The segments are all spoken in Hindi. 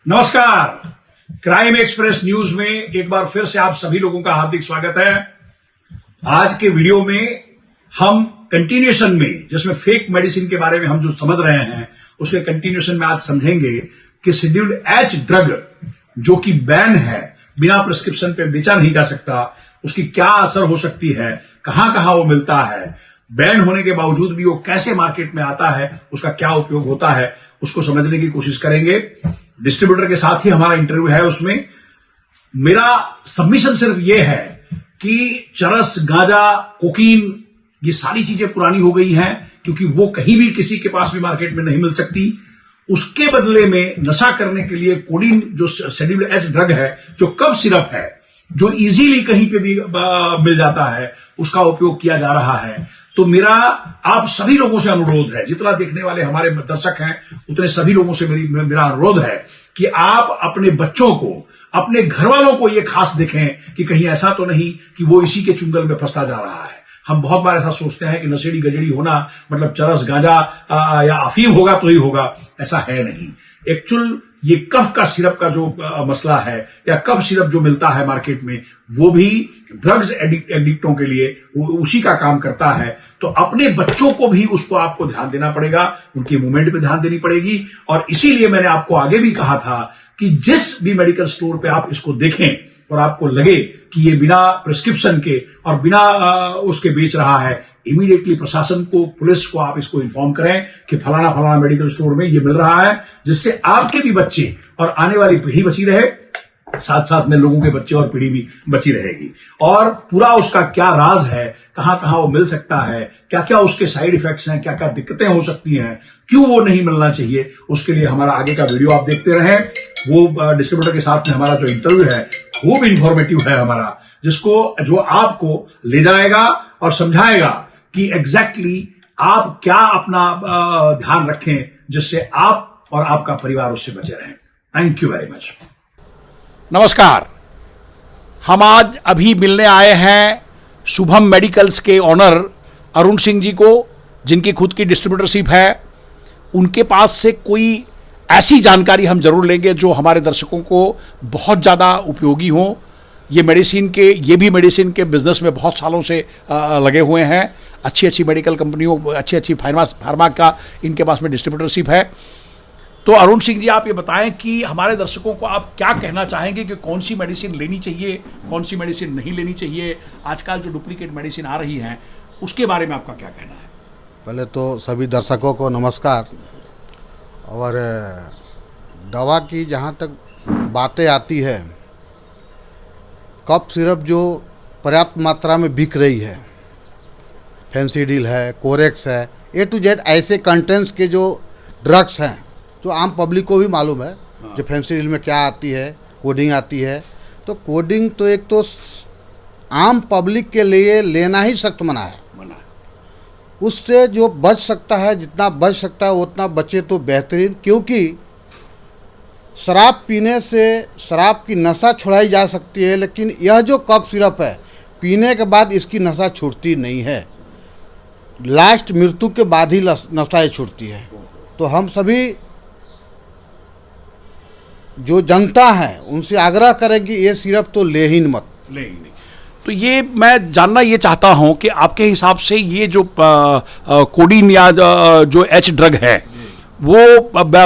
नमस्कार। क्राइम एक्सप्रेस न्यूज में एक बार फिर से आप सभी लोगों का हार्दिक स्वागत है। आज के वीडियो में हम कंटिन्यूएशन में, जिसमें फेक मेडिसिन के बारे में हम जो समझ रहे हैं, उसके कंटिन्यूएशन में आज समझेंगे कि शेड्यूल्ड एच ड्रग जो कि बैन है, बिना प्रिस्क्रिप्शन पे बेचा नहीं जा सकता, उसकी क्या असर हो सकती है, कहां कहां वो मिलता है, बैन होने के बावजूद भी वो कैसे मार्केट में आता है, उसका क्या उपयोग होता है, उसको समझने की कोशिश करेंगे। डिस्ट्रीब्यूटर के साथ ही हमारा इंटरव्यू है। उसमें मेरा सबमिशन सिर्फ ये है कि चरस, गांजा, कोकीन, ये सारी चीजें पुरानी हो गई हैं, क्योंकि वो कहीं भी किसी के पास भी मार्केट में नहीं मिल सकती। उसके बदले में नशा करने के लिए कोडीन जो शेड्यूल्ड एच ड्रग है, जो कफ सिरप है, जो इजीली कहीं पे भी मिल जाता है, उसका उपयोग किया जा रहा है। तो मेरा आप सभी लोगों से अनुरोध है, जितना देखने वाले हमारे दर्शक हैं उतने सभी लोगों से मेरा अनुरोध है कि आप अपने बच्चों को, अपने घर वालों को ये खास देखें कि कहीं ऐसा तो नहीं कि वो इसी के चुंगल में फंसता जा रहा है। हम बहुत बार ऐसा सोचते हैं कि नशेड़ी गजड़ी होना मतलब चरस, गांजा या अफीम होगा तो ही होगा, ऐसा है नहीं। एक्चुअल ये कफ का सिरप का जो मसला है, या कफ सिरप जो मिलता है मार्केट में, वो भी ड्रग्स एडिक्टों के लिए वो उसी का काम करता है। तो अपने बच्चों को भी उसको आपको ध्यान देना पड़ेगा, उनकी मूवमेंट पे ध्यान देनी पड़ेगी। और इसीलिए मैंने आपको आगे भी कहा था कि जिस भी मेडिकल स्टोर पे आप इसको देखें और आपको लगे कि ये बिना प्रिस्क्रिप्शन के और बिना उसके बेच रहा है, इमीडिएटली प्रशासन को, पुलिस को आप इसको इन्फॉर्म करें कि फलाना फलाना मेडिकल स्टोर में ये मिल रहा है, जिससे आपके भी बच्चे और आने वाली पीढ़ी बची रहे, साथ साथ में लोगों के बच्चे और पीढ़ी भी बची रहेगी। और पूरा उसका क्या राज है, कहां कहां वो मिल सकता है, क्या क्या उसके साइड इफेक्ट्स हैं, क्या क्या दिक्कतें हो सकती हैं, क्यों वो नहीं मिलना चाहिए, उसके लिए हमारा आगे का वीडियो आप देखते रहें। वो डिस्ट्रीब्यूटर के साथ में हमारा जो इंटरव्यू है खूब इंफॉर्मेटिव है हमारा, जो आपको ले जाएगा और समझाएगा कि एग्जैक्टली आप क्या अपना ध्यान रखें, जिससे आप और आपका परिवार उससे बचे रहें। Thank you very much. नमस्कार। हम आज अभी मिलने आए हैं शुभम मेडिकल्स के ऑनर अरुण सिंह जी को, जिनकी खुद की डिस्ट्रीब्यूटरशिप है। उनके पास से कोई ऐसी जानकारी हम जरूर लेंगे जो हमारे दर्शकों को बहुत ज़्यादा उपयोगी हो। ये भी मेडिसिन के बिजनेस में बहुत सालों से लगे हुए हैं। अच्छी अच्छी मेडिकल कंपनियों, अच्छी अच्छी फार्मा का इनके पास में डिस्ट्रीब्यूटरशिप है। तो अरुण सिंह जी, आप ये बताएं कि हमारे दर्शकों को आप क्या कहना चाहेंगे कि कौन सी मेडिसिन लेनी चाहिए, कौन सी मेडिसिन नहीं लेनी चाहिए। आजकल जो डुप्लीकेट मेडिसिन आ रही हैं, उसके बारे में आपका क्या कहना है? पहले तो सभी दर्शकों को नमस्कार। और दवा की जहाँ तक बातें आती है, कफ सिरप जो पर्याप्त मात्रा में बिक रही है, फेंसिडिल है, कोरेक्स है, ए टू जेड ऐसे कंटेंट्स के जो ड्रग्स हैं, जो आम पब्लिक को भी मालूम है जो फेंसिडिल में क्या आती है, कोडिंग आती है। तो कोडिंग तो एक तो आम पब्लिक के लिए लेना ही सख्त मना है। उससे जो बच सकता है, जितना बच सकता है उतना बचे तो बेहतरीन, क्योंकि शराब पीने से शराब की नशा छुड़ाई जा सकती है, लेकिन यह जो कफ सिरप है, पीने के बाद इसकी नशा छूटती नहीं है। लास्ट मृत्यु के बाद ही नशा छूटती है। तो हम सभी जो जनता है उनसे आग्रह करें कि ये सिरप तो ले ही मत। तो ये मैं जानना ये चाहता हूं कि आपके हिसाब से ये जो कोडीन या जो एच ड्रग है, वो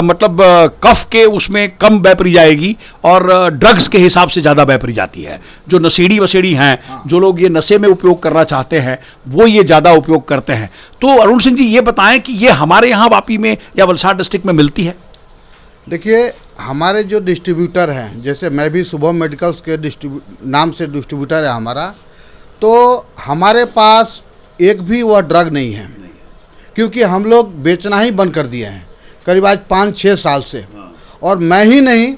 मतलब कफ के उसमें कम बैपरी जाएगी और ड्रग्स के हिसाब से ज़्यादा बैपरी जाती है। जो नशेड़ी वशेड़ी हैं, जो लोग ये नशे में उपयोग करना चाहते हैं, वो ये ज़्यादा उपयोग करते हैं। तो अरुण सिंह जी, ये बताएं कि ये हमारे यहाँ वापी में या वलसाड डिस्ट्रिक्ट में मिलती है? देखिए, हमारे जो डिस्ट्रीब्यूटर हैं, जैसे मैं भी शुभम मेडिकल्स के नाम से डिस्ट्रीब्यूटर है हमारा, तो हमारे पास एक भी वह ड्रग नहीं है, क्योंकि हम लोग बेचना ही बंद कर दिए हैं करीब आज 5-6 साल से। और मैं ही नहीं,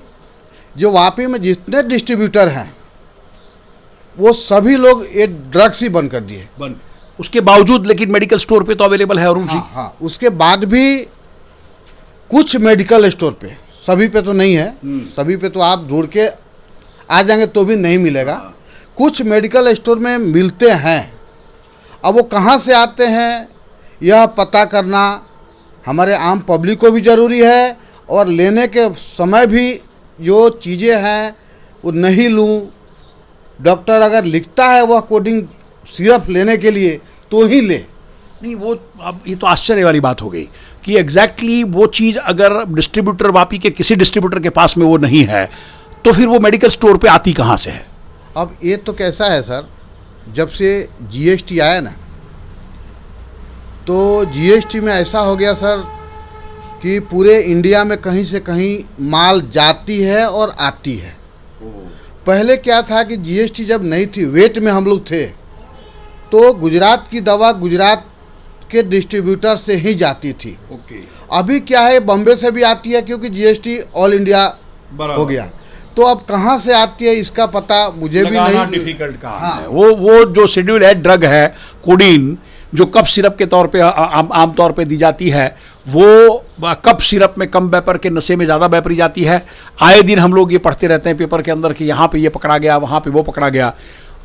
जो वापी में जितने डिस्ट्रीब्यूटर हैं वो सभी लोग ये ड्रग्स ही बंद कर दिए। उसके बावजूद लेकिन मेडिकल स्टोर पे तो अवेलेबल है अरुण जी? हाँ, उसके बाद भी कुछ मेडिकल स्टोर पे, सभी पे तो नहीं है, सभी पे तो आप ढूंढ के आ जाएंगे तो भी नहीं मिलेगा। कुछ मेडिकल स्टोर में मिलते हैं। अब वो कहाँ से आते हैं यह पता करना हमारे आम पब्लिक को भी ज़रूरी है, और लेने के समय भी जो चीज़ें हैं वो नहीं लूँ। डॉक्टर अगर लिखता है वह कोडिंग सिर्फ लेने के लिए तो ही ले। नहीं, वो अब ये तो आश्चर्य वाली बात हो गई कि एग्जैक्टली वो चीज़ अगर डिस्ट्रीब्यूटर वापी के किसी डिस्ट्रीब्यूटर के पास में वो नहीं है तो फिर वो मेडिकल स्टोर पे आती कहाँ से है? अब ये तो कैसा है सर, जब से जीएसटी आया ना, तो जीएसटी में ऐसा हो गया सर कि पूरे इंडिया में कहीं से कहीं माल जाती है और आती है। पहले क्या था कि जीएसटी जब नहीं थी, वेट में हम लोग थे, तो गुजरात की दवा गुजरात के डिस्ट्रीब्यूटर से ही जाती थी। अभी क्या है, बॉम्बे से भी आती है क्योंकि जीएसटी ऑल इंडिया हो गया। तो अब कहाँ से आती है इसका पता मुझे भी नहीं, डिफिकल्ट काम है। वो जो शेड्यूल है, ड्रग है कोडीन, जो कफ सिरप के तौर पे आम तौर पे दी जाती है, वो कफ सिरप में कम वेपर के नशे में ज़्यादा वेपरी जाती है। आए दिन हम लोग ये पढ़ते रहते हैं पेपर के अंदर कि यहाँ पे ये पकड़ा गया, वहाँ पे वो पकड़ा गया।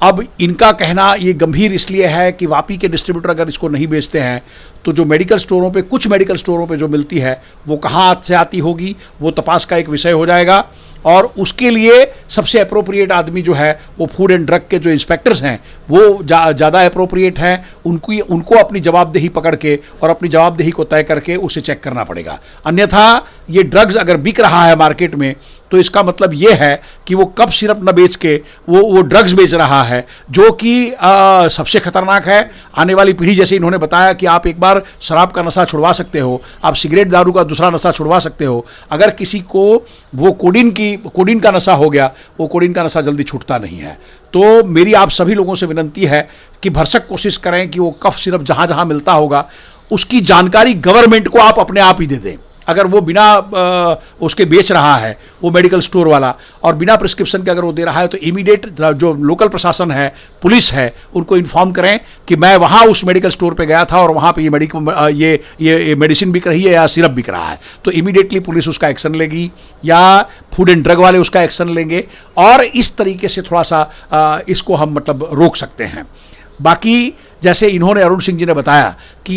अब इनका कहना ये गंभीर इसलिए है कि वापी के डिस्ट्रीब्यूटर अगर इसको नहीं बेचते हैं तो जो मेडिकल स्टोरों पे, कुछ मेडिकल स्टोरों पे जो मिलती है वो कहाँ से आती होगी, वो तपास का एक विषय हो जाएगा। और उसके लिए सबसे अप्रोप्रिएट आदमी जो है वो फूड एंड ड्रग के जो इंस्पेक्टर्स हैं वो ज़्यादा अप्रोप्रिएट हैं। उनको अपनी जवाबदेही पकड़ के और अपनी जवाबदेही को तय करके उसे चेक करना पड़ेगा। अन्यथा ये ड्रग्स अगर बिक रहा है मार्केट में तो इसका मतलब ये है कि वो कफ सिरप न बेच के वो ड्रग्स बेच रहा है, जो कि सबसे खतरनाक है। आने वाली पीढ़ी, जैसे इन्होंने बताया कि आप एक बार शराब का नशा छुड़वा सकते हो, आप सिगरेट दारू का दूसरा नशा छुड़वा सकते हो, अगर किसी को वो कोडीन का नशा हो गया, वो कोडीन का नशा जल्दी छूटता नहीं है। तो मेरी आप सभी लोगों से विनती है कि भरसक कोशिश करें कि वो कफ सिरप जहाँ जहाँ मिलता होगा उसकी जानकारी गवर्नमेंट को आप अपने आप ही दे दें। अगर वो बिना उसके बेच रहा है वो मेडिकल स्टोर वाला, और बिना प्रिस्क्रिप्शन के अगर वो दे रहा है, तो इमीडिएट जो लोकल प्रशासन है, पुलिस है, उनको इन्फॉर्म करें कि मैं वहाँ उस मेडिकल स्टोर पे गया था और वहाँ पे ये मेडिसिन बिक रही है या सिरप बिक रहा है। तो इमीडिएटली पुलिस उसका एक्शन लेगी या फूड एंड ड्रग वाले उसका एक्शन लेंगे, और इस तरीके से थोड़ा सा इसको हम मतलब रोक सकते हैं। बाकी जैसे इन्होंने, अरुण सिंह जी ने बताया कि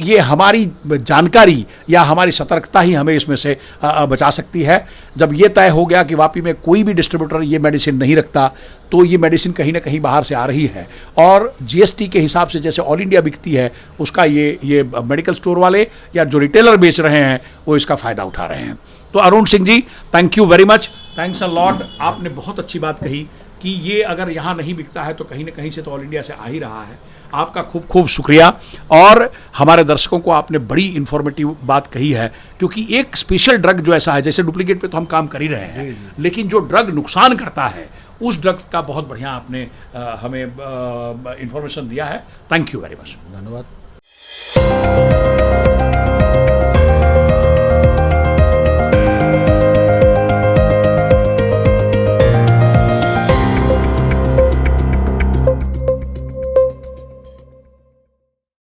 ये हमारी जानकारी या हमारी सतर्कता ही हमें इसमें से बचा सकती है। जब ये तय हो गया कि वापी में कोई भी डिस्ट्रीब्यूटर ये मेडिसिन नहीं रखता, तो ये मेडिसिन कहीं ना कहीं बाहर से आ रही है, और जीएसटी के हिसाब से जैसे ऑल इंडिया बिकती है उसका ये मेडिकल स्टोर वाले या जो रिटेलर बेच रहे हैं वो इसका फ़ायदा उठा रहे हैं। तो Arun Singh ji, thank you very much, thanks a lot. आपने बहुत अच्छी बात कही कि ये अगर यहाँ नहीं बिकता है तो कहीं ना कहीं से तो ऑल इंडिया से आ ही रहा है। आपका खूब खूब शुक्रिया, और हमारे दर्शकों को आपने बड़ी इन्फॉर्मेटिव बात कही है, क्योंकि एक स्पेशल ड्रग जो ऐसा है, जैसे डुप्लीकेट पे तो हम काम कर ही रहे हैं, लेकिन जो ड्रग नुकसान करता है उस ड्रग का बहुत बढ़िया आपने हमें इन्फॉर्मेशन दिया है। थैंक यू वेरी मच, धन्यवाद।